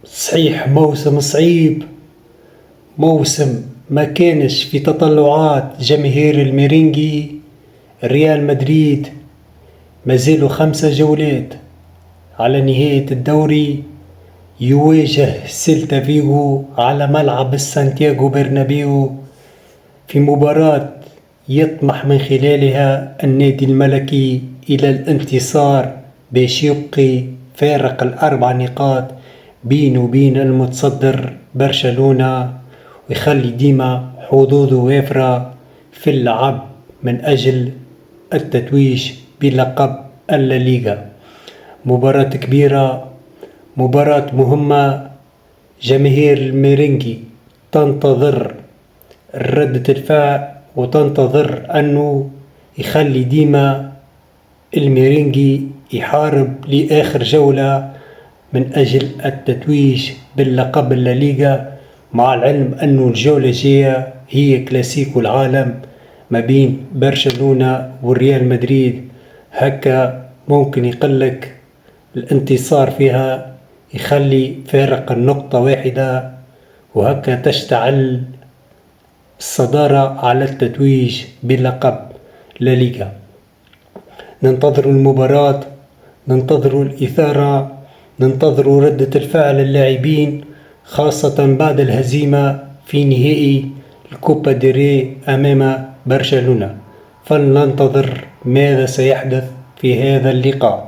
صحيح موسم صعيب، موسم ما كانش في تطلعات جماهير الميرينجي. ريال مدريد مازالوا 5 جولات على نهاية الدوري، يواجه سيلتا فيغو على ملعب السانتياغو برنابيو في مباراة يطمح من خلالها النادي الملكي إلى الانتصار باش يبقي فارق ال4 نقاط بينه وبين المتصدر برشلونة، ويخلي ديما حظوظه وافرة في اللعب من أجل التتويج بلقب الليغا. مباراة كبيرة، مباراة مهمة. جماهير الميرينجي تنتظر ردة الفعل وتنتظر أنه يخلي ديما الميرينجي يحارب لآخر جولة من أجل التتويج باللقب الليغا، مع العلم أنه الجولة الجاية هي كلاسيكو العالم ما بين برشلونة والريال مدريد. هكا ممكن يقلك الانتصار فيها يخلي فارق النقطة واحدة، وهكا تشتعل الصدارة على التتويج بلقب لليغا. ننتظر المباراة، ننتظر الإثارة، ننتظر ردة الفعل اللاعبين، خاصة بعد الهزيمة في نهائي الكوبا ديري أمام برشلونة. فلننتظر ماذا سيحدث في هذا اللقاء.